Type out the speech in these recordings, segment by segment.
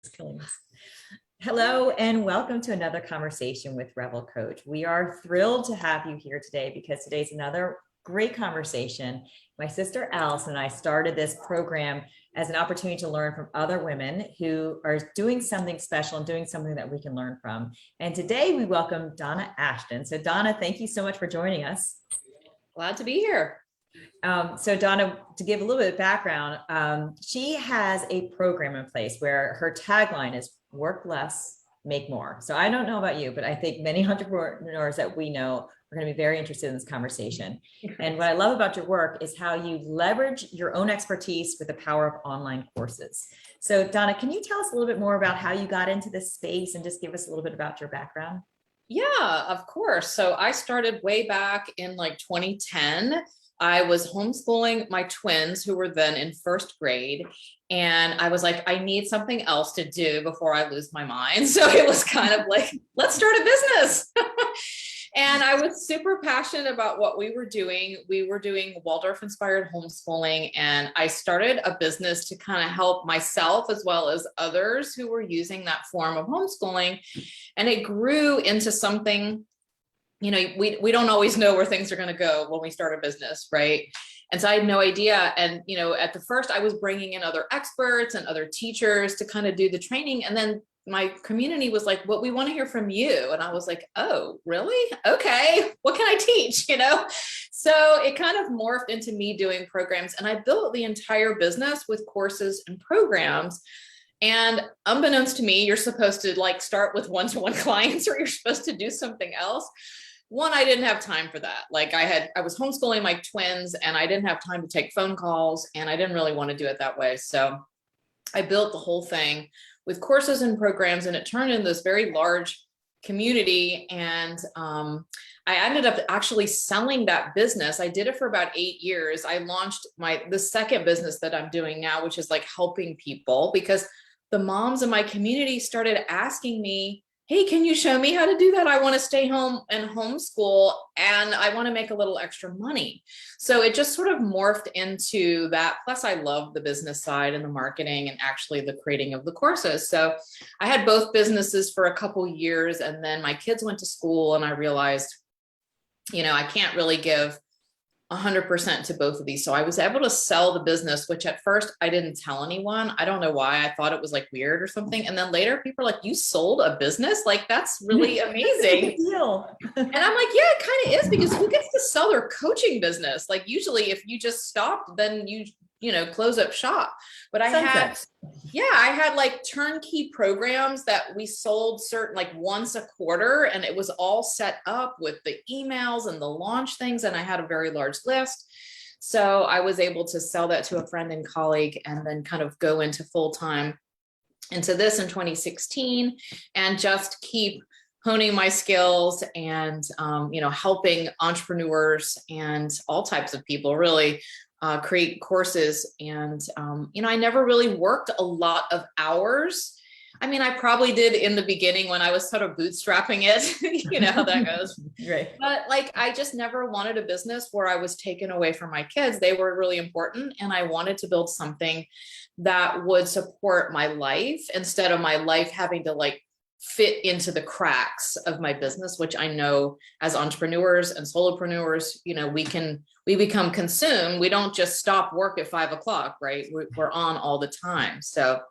It's killing us. Hello, and welcome to another conversation with Revel Coach. We are thrilled to have you here today because today's another great conversation. My sister Allison and I started this program as an opportunity to learn from other women who are doing something special and doing something that we can learn from. And today we welcome Donna Ashton. So Donna, thank you so much for joining us. Glad to be here. So Donna, to give a little bit of background, she has a program in place where her tagline is work less, make more. So I don't know about you, but I think many entrepreneurs that we know are going to be very interested in this conversation. And what I love about your work is how you leverage your own expertise with the power of online courses. So Donna, can you tell us a little bit more about how you got into this space and just give us a little bit about your background? Yeah, of course. So I started way back in like 2010. I was homeschooling my twins who were then in first grade. And I was like, I need something else to do before I lose my mind. So it was kind of like, let's start a business. And I was super passionate about what we were doing. We were doing Waldorf inspired homeschooling. And I started a business to kind of help myself as well as others who were using that form of homeschooling. And it grew into something, you know, we don't always know where things are going to go when we start a business, right? And so I had no idea. And, you know, at the first I was bringing in other experts and other teachers to kind of do the training. And then my community was like, well, we want to hear from you. And I was like, oh, really? Okay. What can I teach? You know? So it kind of morphed into me doing programs, and I built the entire business with courses and programs. And unbeknownst to me, you're supposed to like start with one-to-one clients, or you're supposed to do something else. One, I didn't have time for that. Like I was homeschooling my twins and I didn't have time to take phone calls, and I didn't really want to do it that way. So I built the whole thing with courses and programs, and it turned into this very large community. And I ended up actually selling that business. I did it for about 8 years. I launched the second business that I'm doing now, which is like helping people, because the moms in my community started asking me, hey, can you show me how to do that? I want to stay home and homeschool, and I want to make a little extra money. So it just sort of morphed into that. Plus I love the business side and the marketing and actually the creating of the courses. So I had both businesses for a couple years, and then my kids went to school and I realized, you know, I can't really give 100% to both of these. So I was able to sell the business, which at first I didn't tell anyone. I don't know why. I thought it was like weird or something. And then later people are like, you sold a business? Like, that's really amazing. And I'm like, yeah, it kind of is, because who gets to sell their coaching business? Like usually if you just stopped, then you know, close up shop. But I had like turnkey programs that we sold certain like once a quarter, and it was all set up with the emails and the launch things. And I had a very large list. So I was able to sell that to a friend and colleague, and then kind of go into full-time into this in 2016 and just keep honing my skills and, you know, helping entrepreneurs and all types of people really create courses. And, you know, I never really worked a lot of hours. I mean, I probably did in the beginning when I was sort of bootstrapping it, you know how that goes. Right. But like, I just never wanted a business where I was taken away from my kids. They were really important. And I wanted to build something that would support my life instead of my life having to like fit into the cracks of my business, which I know as entrepreneurs and solopreneurs, you know, we become consumed. We don't just stop work at 5 o'clock, right? We're on all the time. So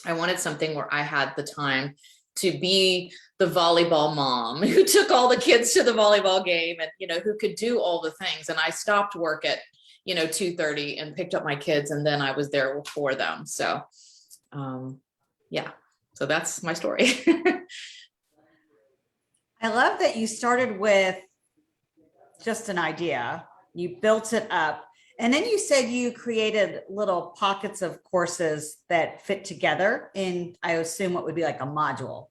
I wanted something where I had the time to be the volleyball mom who took all the kids to the volleyball game, and, you know, who could do all the things. And I stopped work at, you know, 2:30 and picked up my kids, and then I was there for them. So, yeah. So that's my story. I love that you started with just an idea, you built it up, and then you said you created little pockets of courses that fit together in, I assume, what would be like a module.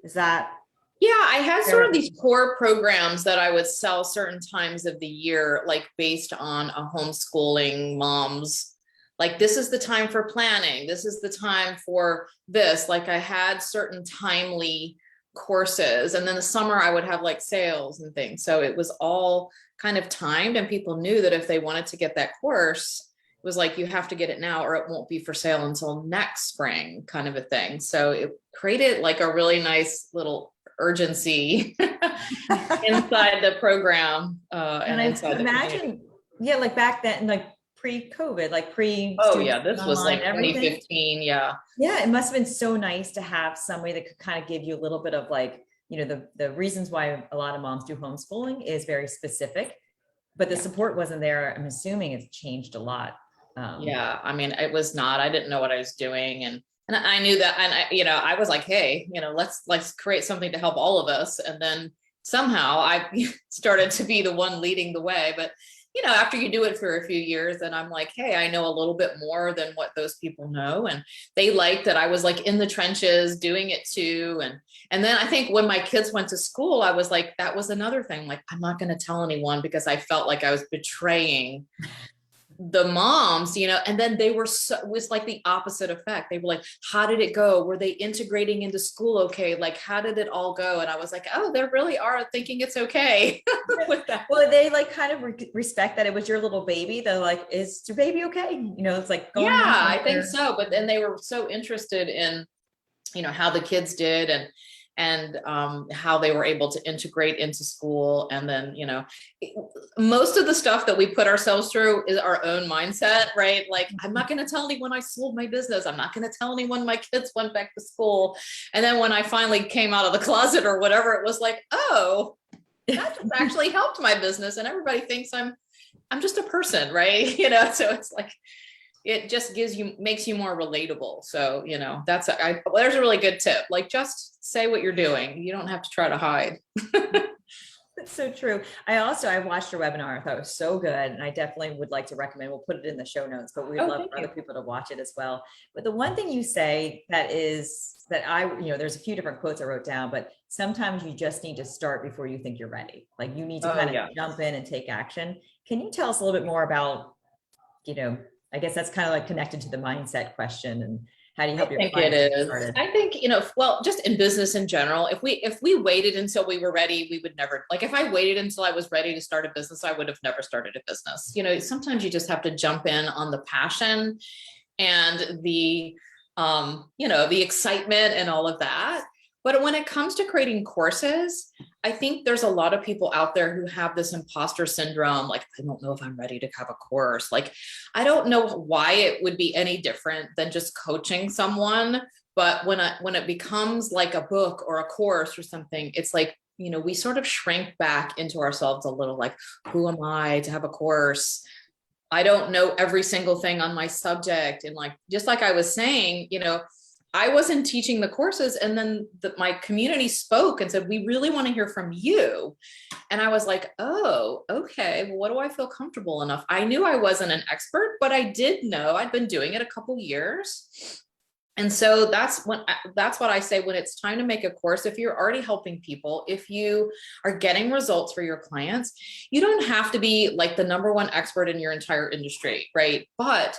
Is that? Yeah, I had sort of these core programs that I would sell certain times of the year, like based on a homeschooling mom's, like, this is the time for planning. This is the time for this. Like, I had certain timely courses, and then the summer I would have like sales and things. So it was all kind of timed, and people knew that if they wanted to get that course, it was like, you have to get it now or it won't be for sale until next spring, kind of a thing. So it created like a really nice little urgency inside the program, And and I inside the community. imagine, yeah, like back then, like pre-COVID, like pre. Oh yeah, this was like everything. 2015. Yeah. Yeah, it must have been so nice to have somebody that could kind of give you a little bit of like, you know, the reasons why a lot of moms do homeschooling is very specific, but the support wasn't there. I'm assuming it's changed a lot. Yeah, I mean, it was not, I didn't know what I was doing. And I knew that, and I was like, hey, let's create something to help all of us. And then somehow I started to be the one leading the way. But, after you do it for a few years, then I'm like, hey, I know a little bit more than what those people know. And they liked that I was like in the trenches doing it too. And then I think when my kids went to school, I was like, that was another thing. Like, I'm not going to tell anyone because I felt like I was betraying the moms, and then they were it was like the opposite effect. They were like, how did it go? Were they integrating into school? Okay. Like, how did it all go? And I was like, oh, they really are thinking it's okay with that. Well, they like kind of respect that it was your little baby. They're like, is your baby okay? It's like, going on I think so. But then they were so interested in, how the kids did and how they were able to integrate into school. And then, most of the stuff that we put ourselves through is our own mindset, right? Like, I'm not going to tell anyone I sold my business. I'm not going to tell anyone my kids went back to school. And then when I finally came out of the closet or whatever, it was like, oh, that just actually helped my business. And everybody thinks I'm just a person, right? So it's like, it just makes you more relatable. So, there's a really good tip. Like, just say what you're doing. You don't have to try to hide. That's so true. I watched your webinar. I thought it was so good. And I definitely would like to recommend, we'll put it in the show notes, but we'd love for other people to watch it as well. But the one thing you say there's a few different quotes I wrote down, but sometimes you just need to start before you think you're ready. Like, you need to kind of jump in and take action. Can you tell us a little bit more about, I guess that's kind of like connected to the mindset question, and how do you help your clients get started? I think, well, just in business in general, if we waited until we were ready, we would never, like, if I waited until I was ready to start a business, I would have never started a business. Sometimes you just have to jump in on the passion and the excitement and all of that. But when it comes to creating courses, I think there's a lot of people out there who have this imposter syndrome. Like, I don't know if I'm ready to have a course. Like, I don't know why it would be any different than just coaching someone. But when it becomes like a book or a course or something, it's like, we sort of shrink back into ourselves a little, like, who am I to have a course? I don't know every single thing on my subject. And like, just like I was saying, I wasn't teaching the courses, and then my community spoke and said, we really want to hear from you. And I was like, oh, okay. Well, what do I feel comfortable enough? I knew I wasn't an expert, but I did know I'd been doing it a couple years. And so that's what I say when it's time to make a course. If you're already helping people, if you are getting results for your clients, you don't have to be like the number one expert in your entire industry, right? But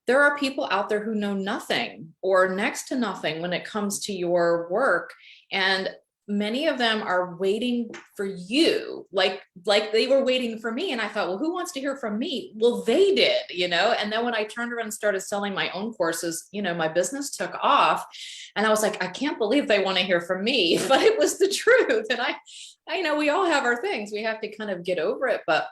there are people out there who know nothing or next to nothing when it comes to your work. And many of them are waiting for you, like they were waiting for me. And I thought, well, who wants to hear from me? Well, they did, and then when I turned around and started selling my own courses, my business took off, and I was like, I can't believe they want to hear from me, but it was the truth. And I know we all have our things. We have to kind of get over it, but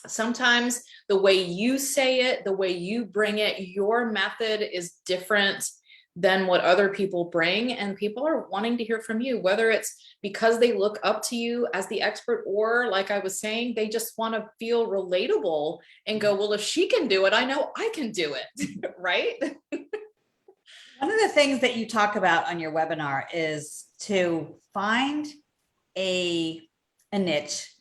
sometimes the way you say it, the way you bring it, your method is different than what other people bring. And people are wanting to hear from you, whether it's because they look up to you as the expert, or like I was saying, they just want to feel relatable and go, well, if she can do it, I know I can do it. Right? One of the things that you talk about on your webinar is to find a niche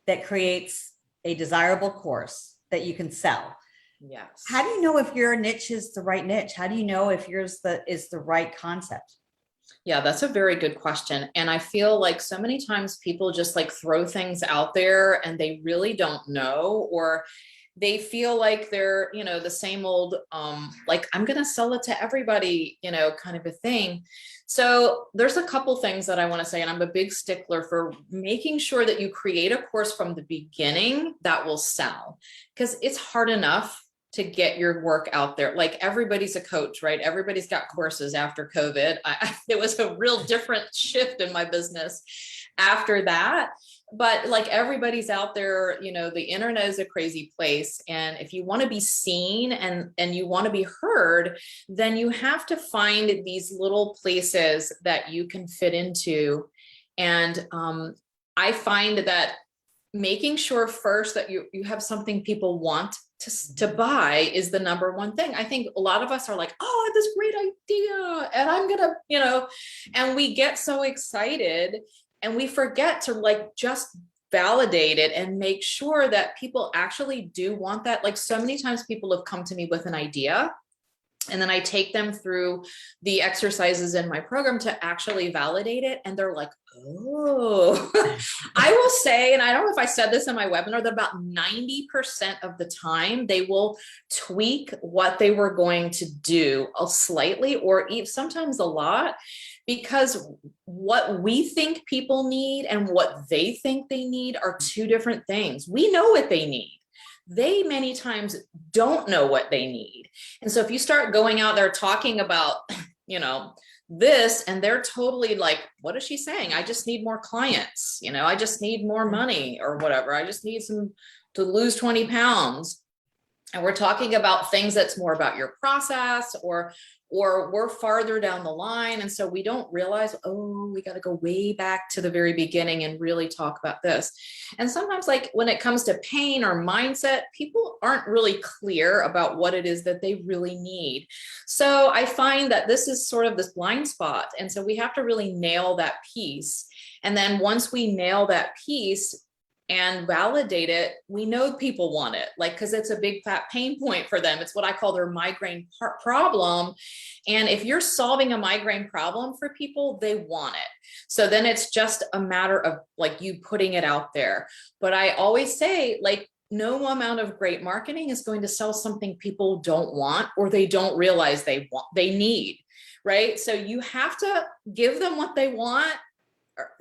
that creates a desirable course that you can sell. Yes. How do you know if your niche is the right niche? How do you know if yours is the right concept? Yeah, that's a very good question. And I feel like so many times people just like throw things out there and they really don't know, or they feel like they're, the same old, like, I'm going to sell it to everybody, kind of a thing. So there's a couple things that I want to say, and I'm a big stickler for making sure that you create a course from the beginning that will sell, because it's hard enough to get your work out there. Like everybody's a coach, right? Everybody's got courses after COVID. It was a real different shift in my business after that. But like everybody's out there, you know, the internet is a crazy place. And if you want to be seen and you want to be heard, then you have to find these little places that you can fit into. And I find that making sure first that you have something people want to buy is the number one thing. I think a lot of us are like, oh, I have this great idea and I'm gonna, you know, and we get so excited and we forget to like just validate it and make sure that people actually do want that. Like so many times people have come to me with an idea and then I take them through the exercises in my program to actually validate it. And they're like, oh, I will say, and I don't know if I said this in my webinar, that about 90% of the time they will tweak what they were going to do slightly or even sometimes a lot, because what we think people need and what they think they need are two different things. We know what they need. They many times don't know what they need. And so if you start going out there talking about, you know, this, and they're totally like, what is she saying? I just need more clients. You know, I just need more money or whatever. I just need to lose 20 pounds. And we're talking about things that's more about your process or we're farther down the line. And so we don't realize, oh, we got to go way back to the very beginning and really talk about this. And sometimes like when it comes to pain or mindset, people aren't really clear about what it is that they really need. So I find that this is sort of this blind spot. And so we have to really nail that piece. And then once we nail that piece, and validate it, we know people want it, like, because it's a big fat pain point for them. It's what I call their migraine problem. And if you're solving a migraine problem for people, they want it. So then it's just a matter of like you putting it out there. But I always say, like, no amount of great marketing is going to sell something people don't want or they don't realize they need, right? So you have to give them what they want,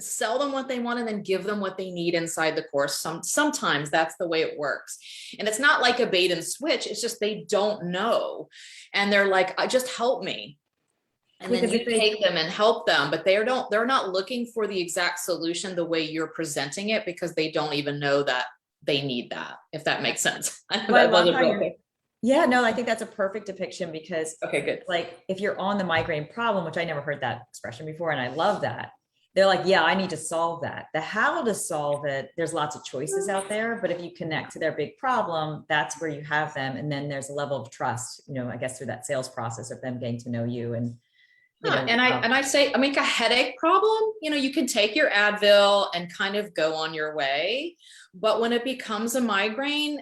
sell them what they want, and then give them what they need inside the course. Sometimes that's the way it works. And it's not like a bait and switch. It's just, they don't know. And they're like, just help me. And then you take them and help them, but they're not looking for the exact solution the way you're presenting it, because they don't even know that they need that, if that makes sense. Yeah, no, I think that's a perfect depiction because, okay, good. Like if you're on the migraine problem, which I never heard that expression before, and I love that. They're like, yeah, I need to solve that. The how to solve it, there's lots of choices out there, but if you connect to their big problem, that's where you have them. And then there's a level of trust, you know, I guess through that sales process of them getting to know you. And you know, I say, I make a headache problem, you know, you can take your Advil and kind of go on your way. But when it becomes a migraine,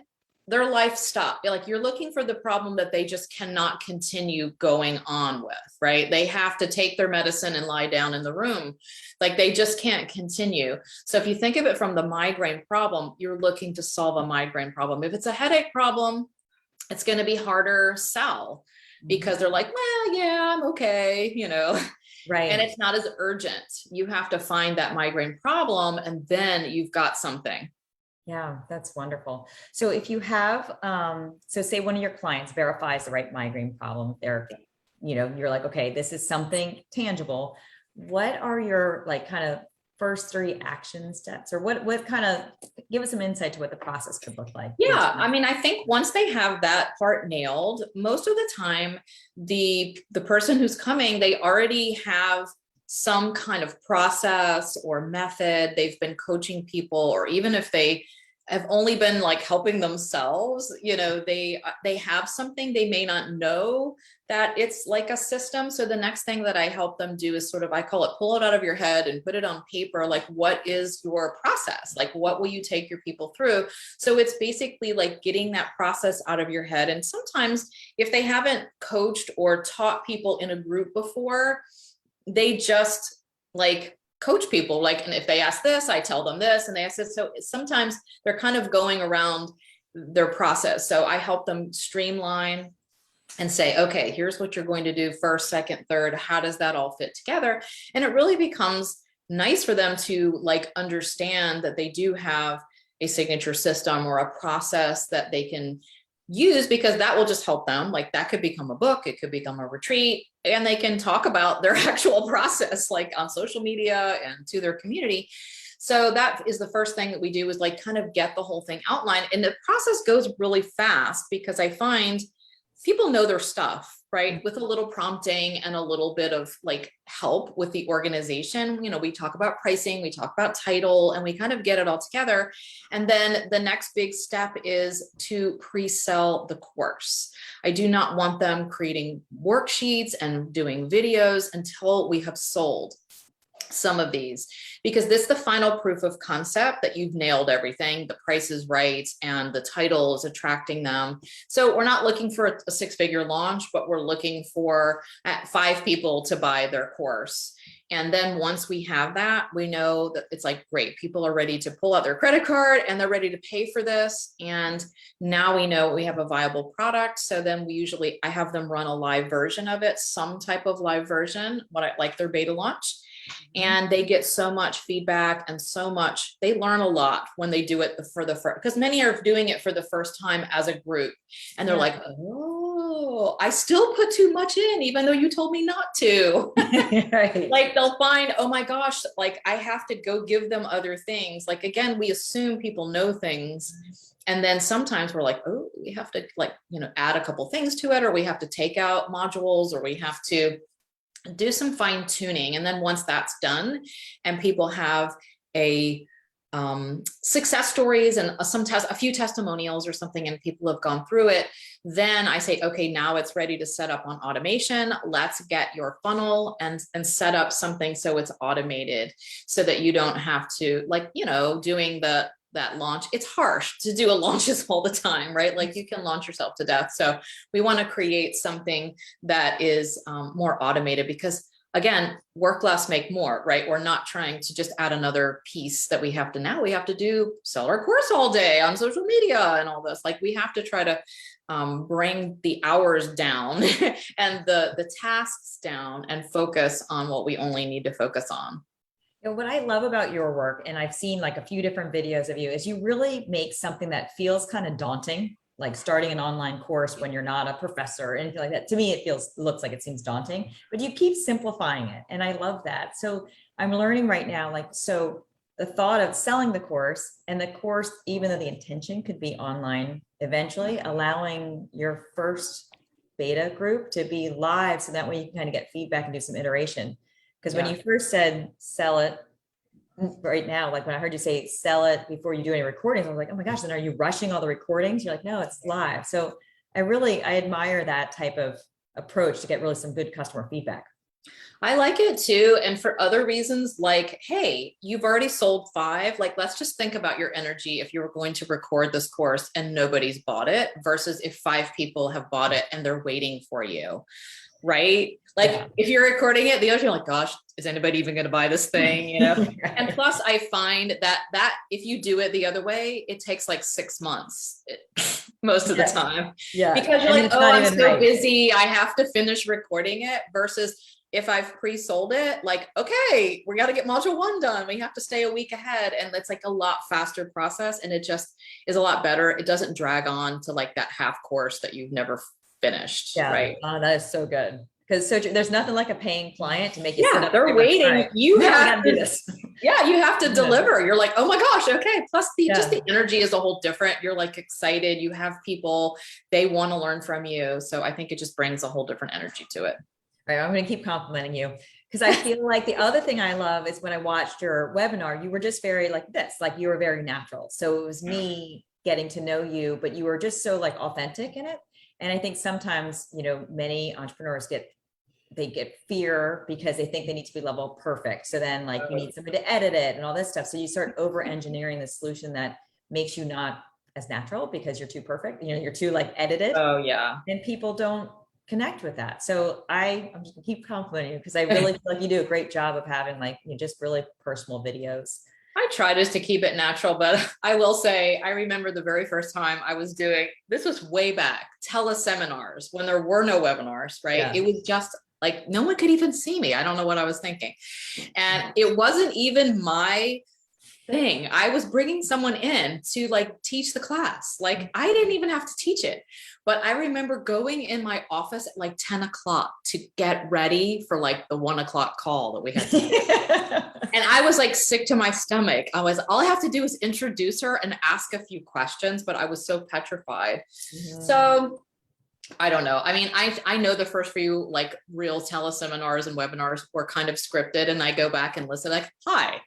their life stops. Like, you're looking for the problem that they just cannot continue going on with, right? They have to take their medicine and lie down in the room. Like, they just can't continue. So if you think of it from the migraine problem, you're looking to solve a migraine problem. If it's a headache problem, it's going to be harder sell, because they're like, well, yeah, I'm okay, you know, right. And it's not as urgent. You have to find that migraine problem, and then you've got something. Yeah, that's wonderful. So if you have, so say one of your clients verifies the right migraine problem, they're, you know, you're like, okay, this is something tangible. What are your like kind of first 3 action steps, or what kind of, give us some insight to what the process could look like? Yeah, I mean, I think once they have that part nailed, most of the time, the person who's coming, they already have some kind of process or method. They've been coaching people, or even if they have only been like helping themselves, you know, they have something. They may not know that it's like a system. So the next thing that I help them do is sort of, I call it, pull it out of your head and put it on paper. Like, what is your process? Like, what will you take your people through? So it's basically like getting that process out of your head. And sometimes if they haven't coached or taught people in a group before, they just like coach people, like, and if they ask this, I tell them this, and they ask this. So sometimes they're kind of going around their process. So I help them streamline and say, okay, here's what you're going to do first, second, third. How does that all fit together? And it really becomes nice for them to like understand that they do have a signature system or a process that they can use, because that will just help them. Like that could become a book, it could become a retreat, and they can talk about their actual process, like on social media and to their community. So that is the first thing that we do, is like kind of get the whole thing outlined. And the process goes really fast because I find people know their stuff, right? With a little prompting and a little bit of like help with the organization. You know, we talk about pricing, we talk about title, and we kind of get it all together. And then the next big step is to pre-sell the course. I do not want them creating worksheets and doing videos until we have sold some of these, because this is the final proof of concept that you've nailed everything, the price is right, and the title is attracting them. So we're not looking for a six-figure launch, but we're looking for 5 people to buy their course. And then once we have that, we know that it's like, great, people are ready to pull out their credit card and they're ready to pay for this. And now we know we have a viable product. So then I have them run a live version of it, some type of live version, like their beta launch. And they get so much feedback and they learn a lot when they do it for the first, because many are doing it for the first time as a group. And they're like, oh, I still put too much in, even though you told me not to. Right. Like they'll find, oh my gosh, like I have to go give them other things. Like, again, we assume people know things. And then sometimes we're like, oh, we have to add a couple things to it, or we have to take out modules, or we have to do some fine tuning. And then once that's done and people have success stories and a few testimonials or something, and people have gone through it, then I say, okay, now it's ready to set up on automation. Let's get your funnel and set up something so it's automated, so that you don't have to, doing that launch. It's harsh to do a launches all the time, right? Like you can launch yourself to death. So we want to create something that is more automated, because again, work less, make more, right? We're not trying to just add another piece that we have to sell our course all day on social media and all this. Like we have to try to bring the hours down and the tasks down and focus on what we only need to focus on. What I love about your work, and I've seen like a few different videos of you, is you really make something that feels kind of daunting, like starting an online course when you're not a professor or anything like that. To me, looks like it seems daunting, but you keep simplifying it. And I love that. So I'm learning right now, so the thought of selling the course, and the course, even though the intention could be online eventually, allowing your first beta group to be live, so that way you can kind of get feedback and do some iteration. Because when you first said sell it right now, like when I heard you say sell it before you do any recordings, I was like, oh my gosh, then are you rushing all the recordings? You're like, no, it's live. So I admire that type of approach to get really some good customer feedback. I like it too. And for other reasons, like, hey, you've already sold 5. Like, let's just think about your energy if you were going to record this course and nobody's bought it, versus if 5 people have bought it and they're waiting for you. Right? Like if you're recording it, the other, you're like, gosh, is anybody even going to buy this thing? And plus I find that if you do it the other way, it takes like 6 months most of the time. Yeah. Because you're like, oh, I'm so busy, I have to finish recording it, versus if I've pre-sold it, like, okay, we got to get module 1 done. We have to stay a week ahead. And it's like a lot faster process. And it just is a lot better. It doesn't drag on to like that half course that you've never finished. Yeah, right. Oh, that is so good. Because there's nothing like a paying client to make it. Yeah, they're waiting. You have to do this. Yeah, you have to deliver. You're like, oh my gosh, okay. Plus just the energy is a whole different. You're like excited. You have people, they want to learn from you. So I think it just brings a whole different energy to it. Right. I'm going to keep complimenting you, because I feel like the other thing I love is when I watched your webinar, you were just very like this, like you were very natural. So it was me getting to know you, but you were just so like authentic in it. And I think sometimes, many entrepreneurs get fear because they think they need to be level perfect. So then like you need somebody to edit it and all this stuff. So you start over engineering the solution that makes you not as natural because you're too perfect. You're too like edited. Oh yeah. And people don't connect with that. So I'm just gonna keep complimenting you, because I really feel like you do a great job of having like just really personal videos. I try just to keep it natural, but I will say, I remember the very first time I was doing, this was way back, teleseminars, when there were no webinars, right? Yeah. It was just like, no one could even see me. I don't know what I was thinking. And it wasn't even my thing. I was bringing someone in to like teach the class. Like I didn't even have to teach it, but I remember going in my office at like 10 o'clock to get ready for like the 1 o'clock call that we had to do. And I was like sick to my stomach. All I have to do is introduce her and ask a few questions, but I was so petrified. So I don't know. I mean, I know the first few like real teleseminars and webinars were kind of scripted, and I go back and listen like, hi,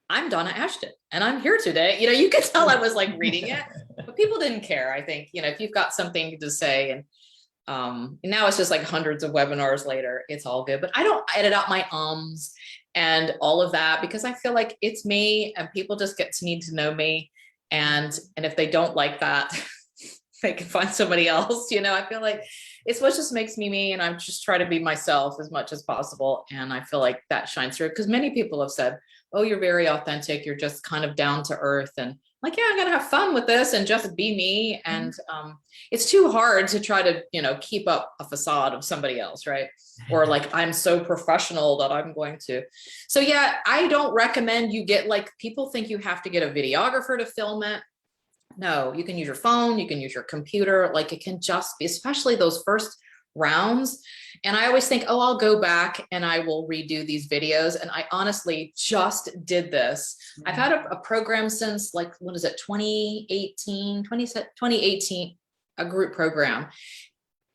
I'm Donna Ashton and I'm here today. You know, you could tell I was like reading it, but people didn't care. I think, you know, if you've got something to say, and now it's just like hundreds of webinars later, it's all good, but I don't edit out my ums and all of that, because I feel like it's me and people just need to know me. And if they don't like that, they can find somebody else. You know, I feel like it's what just makes me me, and I'm just trying to be myself as much as possible. And I feel like that shines through, because many people have said, oh, you're very authentic. You're just kind of down to earth. And like, yeah, I'm going to have fun with this and just be me. And it's too hard to try to, you know, keep up a facade of somebody else. Right. Or like, I'm so professional that I'm going to. So yeah, I don't recommend you get like, people think you have to get a videographer to film it. No, you can use your phone, you can use your computer. Like it can just be, especially those first rounds. And I always think, oh, I'll go back and I will redo these videos. And I honestly just did this. I've had a program since like, what is it? 2018, a group program.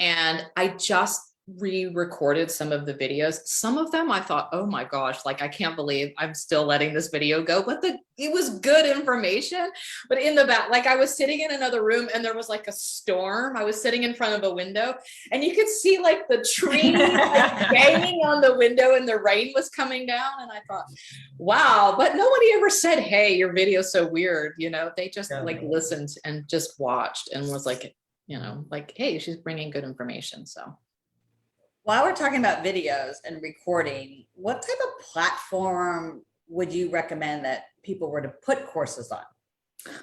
And I just re-recorded some of the videos. Some of them I thought, oh my gosh, like I can't believe I'm still letting this video go, but it was good information. But in the back, like I was sitting in another room and there was like a storm. I was sitting in front of a window and you could see like the tree like banging on the window and the rain was coming down. And I thought, wow, but nobody ever said, hey, your video's so weird. You know, they just like listened and just watched and was like, you know, like, hey, she's bringing good information. So while we're talking about videos and recording, what type of platform would you recommend that people were to put courses on?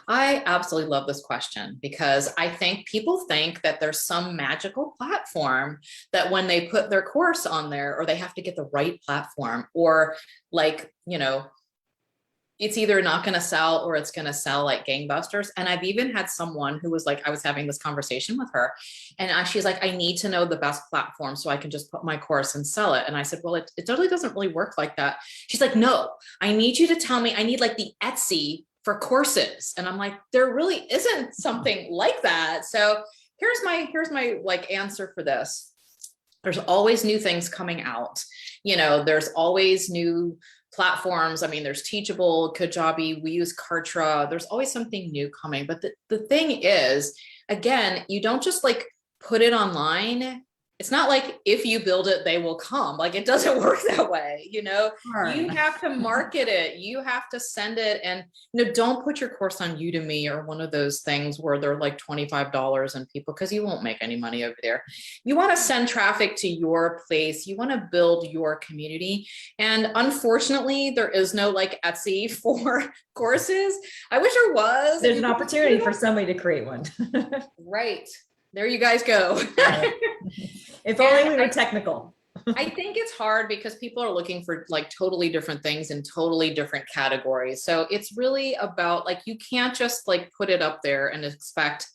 I absolutely love this question, because I think people think that there's some magical platform that when they put their course on there, or they have to get the right platform, or like, you know, it's either not going to sell or it's going to sell like gangbusters. And I've even had someone who was like, I was having this conversation with her and she's like, I need to know the best platform so I can just put my course and sell it. And I said, well, it totally doesn't really work like that. She's like, no, I need you to tell me, I need like the Etsy for courses. And I'm like, there really isn't something like that. So here's my like answer for this. There's always new things coming out. You know, there's always new platforms. I mean, there's Teachable, Kajabi, we use Kartra. There's always something new coming. But the thing is, again, you don't just like put it online. It's not like if you build it, they will come. Like it doesn't work that way. You know, you have to market it. You have to send it. And, you know, don't put your course on Udemy or one of those things where they're like $25 and people, because you won't make any money over there. You want to send traffic to your place. You want to build your community. And unfortunately, there is no like Etsy for courses. I wish there was. There's an opportunity for somebody to create one. Right. There you guys go. If only we were technical. I think it's hard because people are looking for like totally different things in totally different categories. So it's really about like, you can't just like put it up there and expect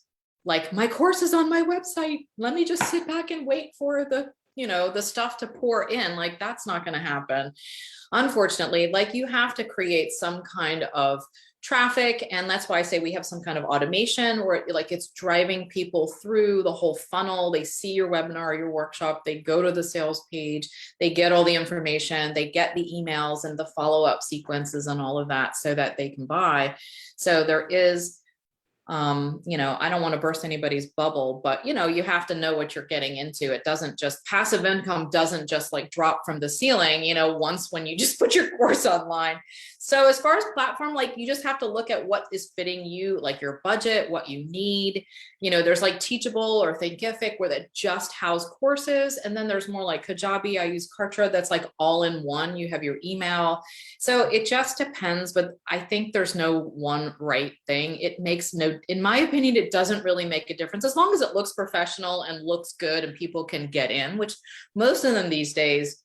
like, my course is on my website. Let me just sit back and wait for the, you know, the stuff to pour in. Like, that's not going to happen. Unfortunately, like you have to create some kind of traffic. And that's why I say we have some kind of automation where like it's driving people through the whole funnel. They see your webinar, your workshop, they go to the sales page, they get all the information, they get the emails and the follow-up sequences and all of that so that they can buy. So there is, you know, I don't want to burst anybody's bubble, but you know, you have to know what you're getting into. It doesn't just, passive income doesn't just like drop from the ceiling, you know, once when you just put your course online. So as far as platform, like you just have to look at what is fitting you, like your budget, what you need. You know, there's like Teachable or Thinkific where they just house courses. And then there's more like Kajabi. I use Kartra. That's like all in one. You have your email. So it just depends, but I think there's no one right thing. It makes no, in my opinion, it doesn't really make a difference as long as it looks professional and looks good and people can get in, which most of them these days,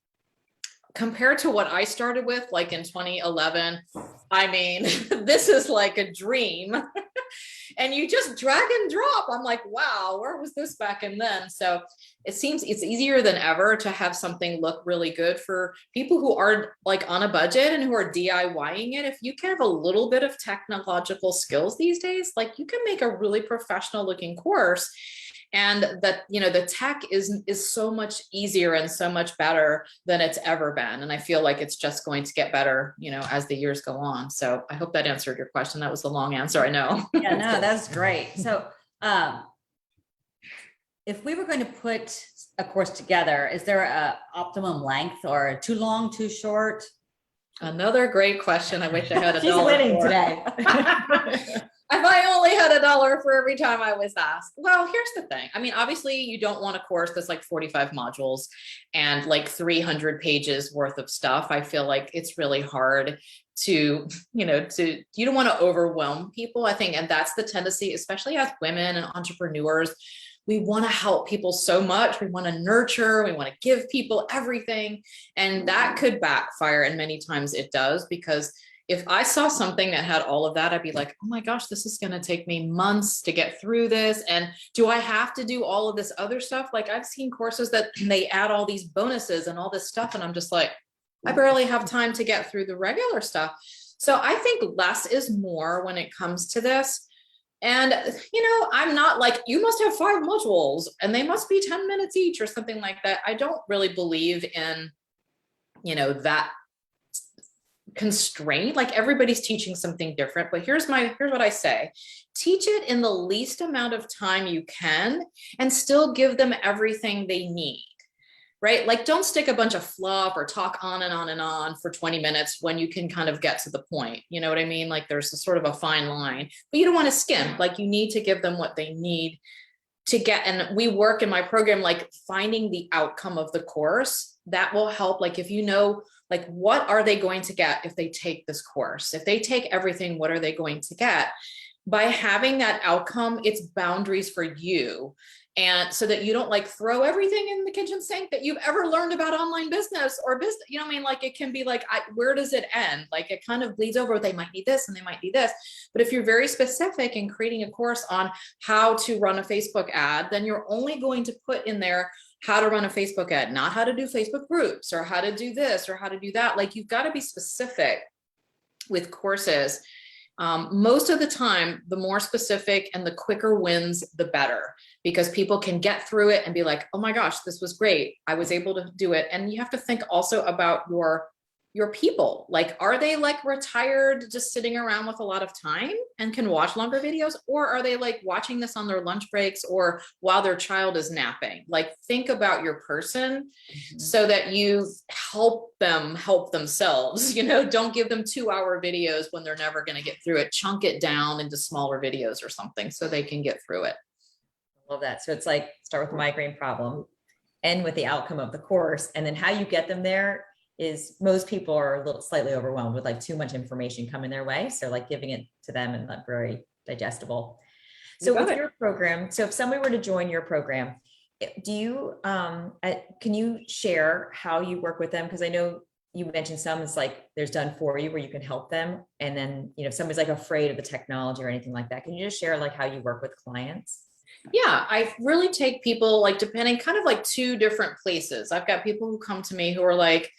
compared to what I started with, like in 2011, I mean, this is like a dream. And you just drag and drop. I'm like, wow, where was this back in then? So it seems it's easier than ever to have something look really good for people who are like on a budget and who are DIYing it. If you can have a little bit of technological skills these days, like you can make a really professional looking course. And that, you know, the tech is so much easier and so much better than it's ever been. And I feel like it's just going to get better, you know, as the years go on. So I hope that answered your question. That was the long answer, I know. Yeah, no, that's great. So if we were going to put a course together, is there a optimum length or too long, too short? Another great question. I wish I had a She's dollar winning for. today. If I only had a dollar for every time I was asked. Well, here's the thing. I mean, obviously you don't want a course that's like 45 modules and like 300 pages worth of stuff. I feel like it's really hard to, you know, you don't want to overwhelm people, I think. And that's the tendency, especially as women and entrepreneurs. We want to help people so much. We want to nurture, we want to give people everything. And that could backfire. And many times it does, because if I saw something that had all of that, I'd be like, oh my gosh, this is going to take me months to get through this. And do I have to do all of this other stuff? Like I've seen courses that they add all these bonuses and all this stuff. And I'm just like, I barely have time to get through the regular stuff. So I think less is more when it comes to this. And, you know, I'm not like, you must have 5 modules and they must be 10 minutes each or something like that. I don't really believe in, you know, that constraint. Like everybody's teaching something different, but here's what I say: teach it in the least amount of time you can and still give them everything they need, right? Like don't stick a bunch of fluff or talk on and on and on for 20 minutes when you can kind of get to the point. You know what I mean? Like there's a sort of a fine line, but you don't want to skim. Like you need to give them what they need to get. And we work in my program, like finding the outcome of the course that will help. Like if you know, like, what are they going to get if they take this course? If they take everything, what are they going to get? By having that outcome, it's boundaries for you. And so that you don't like throw everything in the kitchen sink that you've ever learned about online business or business, you know what I mean? Like it can be like, where does it end? Like it kind of bleeds over. They might need this and they might need this. But if you're very specific in creating a course on how to run a Facebook ad, then you're only going to put in there how to run a Facebook ad, not how to do Facebook groups or how to do this or how to do that. Like you've got to be specific with courses. Most of the time, the more specific and the quicker wins, the better, because people can get through it and be like, oh my gosh, this was great. I was able to do it. And you have to think also about your people. Like, are they like retired, just sitting around with a lot of time and can watch longer videos? Or are they like watching this on their lunch breaks or while their child is napping? Like think about your person so that you help them help themselves, you know, don't give them 2-hour videos when they're never going to get through it. Chunk it down into smaller videos or something so they can get through it. Love that. So it's like start with the migraine problem, end with the outcome of the course, and then how you get them there is most people are a little slightly overwhelmed with like too much information coming their way. So like giving it to them and not very digestible. So with your program, so if somebody were to join your program, do you, can you share how you work with them? Because I know you mentioned some is like there's done for you where you can help them. And then, you know, if somebody's like afraid of the technology or anything like that, can you just share like how you work with clients? Yeah, I really take people like depending kind of like 2 different places. I've got people who come to me who are like,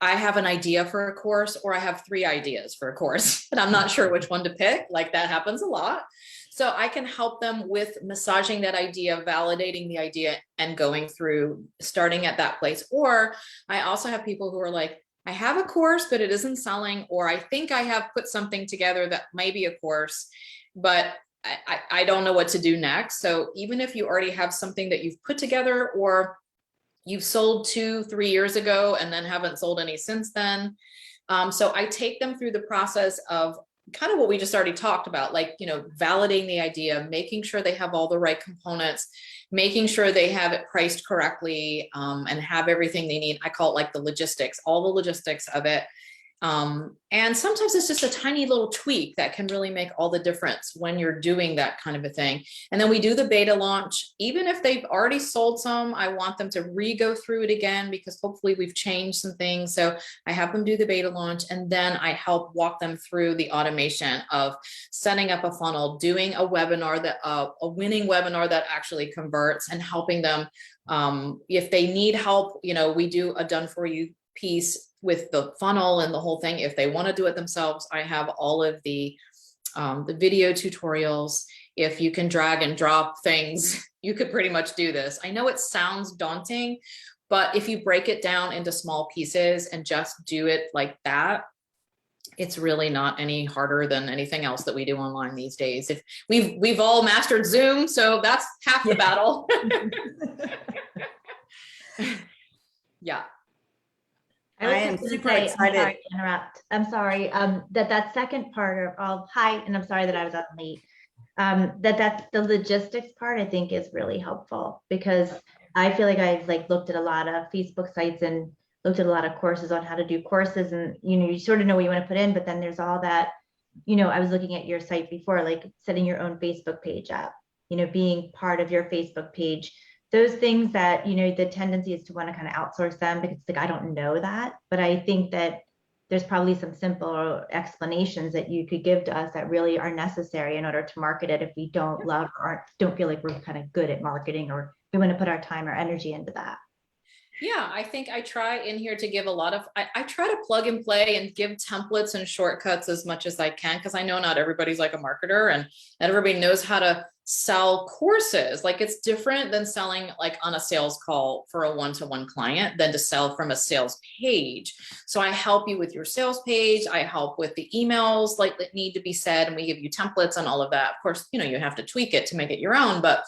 I have an idea for a course, or I have 3 ideas for a course and I'm not sure which one to pick. Like that happens a lot. So I can help them with massaging that idea, validating the idea and going through starting at that place. Or I also have people who are like, I have a course, but it isn't selling, or I think I have put something together that may be a course, but I don't know what to do next. So even if you already have something that you've put together, or you've sold 2-3 years ago and then haven't sold any since then. So I take them through the process of kind of what we just already talked about, like, you know, validating the idea, making sure they have all the right components, making sure they have it priced correctly, and have everything they need. I call it like the logistics, all the logistics of it. And sometimes it's just a tiny little tweak that can really make all the difference when you're doing that kind of a thing. And then we do the beta launch. Even if they've already sold some, I want them to re-go through it again, because hopefully we've changed some things. So I have them do the beta launch, and then I help walk them through the automation of setting up a funnel, doing a webinar, that a winning webinar that actually converts, and helping them. If they need help, we do a done for you piece with the funnel and the whole thing. If they want to do it themselves, I have all of the video tutorials. If you can drag and drop things, you could pretty much do this. I know it sounds daunting, but if you break it down into small pieces and just do it like that, it's really not any harder than anything else that we do online these days. If we've all mastered Zoom, so that's half the battle. Yeah. I am super excited. I'm sorry to interrupt. I'm sorry that second part of all, hi, and I'm sorry that I was up late. That's the logistics part, I think, is really helpful, because I feel like I've looked at a lot of Facebook sites and looked at a lot of courses on how to do courses, and you sort of know what you want to put in, but then there's all that, I was looking at your site before, like setting your own Facebook page up, being part of your Facebook page. Those things that, the tendency is to want to kind of outsource them, because it's like, I don't know that, but I think that there's probably some simple explanations that you could give to us that really are necessary in order to market it, if we don't love or don't feel like we're kind of good at marketing, or we want to put our time or energy into that. Yeah, I think I try in here to give a lot of, I try to plug and play and give templates and shortcuts as much as I can, because I know not everybody's like a marketer, and not everybody knows how to sell courses. Like, it's different than selling like on a sales call for a one-to-one client than to sell from a sales page. So I help you with your sales page. I help with the emails like that need to be said, and we give you templates and all of that. Of course, you have to tweak it to make it your own, but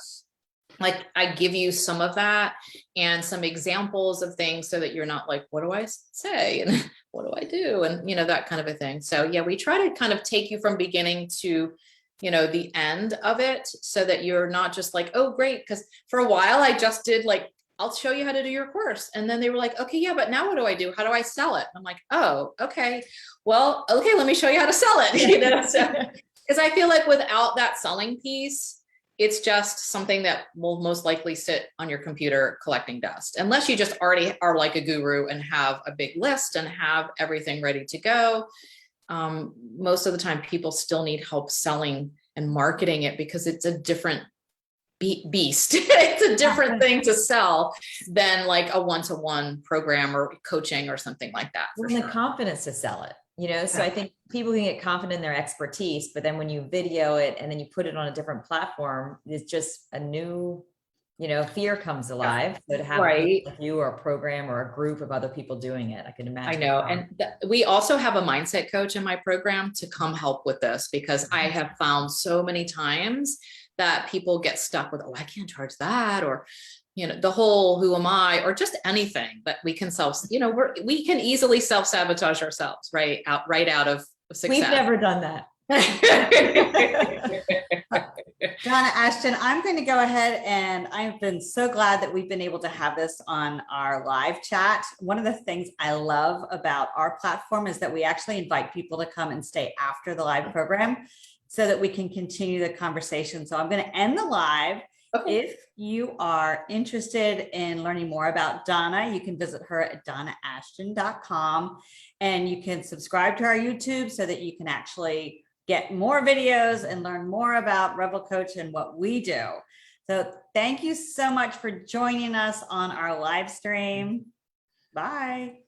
like, I give you some of that and some examples of things, so that you're not like, what do I say? And what do I do? And, that kind of a thing. So yeah, we try to kind of take you from beginning to, the end of it, so that you're not just like, oh, great. Cause for a while I just did like, I'll show you how to do your course. And then they were like, okay, yeah, but now what do I do? How do I sell it? I'm like, oh, okay. Well, okay, let me show you how to sell it. So, cause I feel like without that selling piece, it's just something that will most likely sit on your computer collecting dust, unless you just already are like a guru and have a big list and have everything ready to go. Most of the time people still need help selling and marketing it, because it's a different beast. It's a different thing to sell than like a one-to-one program or coaching or something like that. And the confidence to sell it. So I think people can get confident in their expertise, but then when you video it and then you put it on a different platform, it's just a new, fear comes alive. So to have right. like you or a program or a group of other people doing it, I can imagine. I know. And we also have a mindset coach in my program to come help with this, because I have found so many times that people get stuck with, oh, I can't charge that, or the whole who am I, or just anything that we can we can easily self-sabotage ourselves right out of success. We've never done that. Donna Ashton, I'm going to go ahead, and I've been so glad that we've been able to have this on our live chat. One of the things I love about our platform is that we actually invite people to come and stay after the live program, so that we can continue the conversation. So I'm going to end the live. Okay. If you are interested in learning more about Donna, you can visit her at donnaashton.com, and you can subscribe to our YouTube so that you can actually get more videos and learn more about Revel Coach and what we do. So thank you so much for joining us on our live stream. Bye.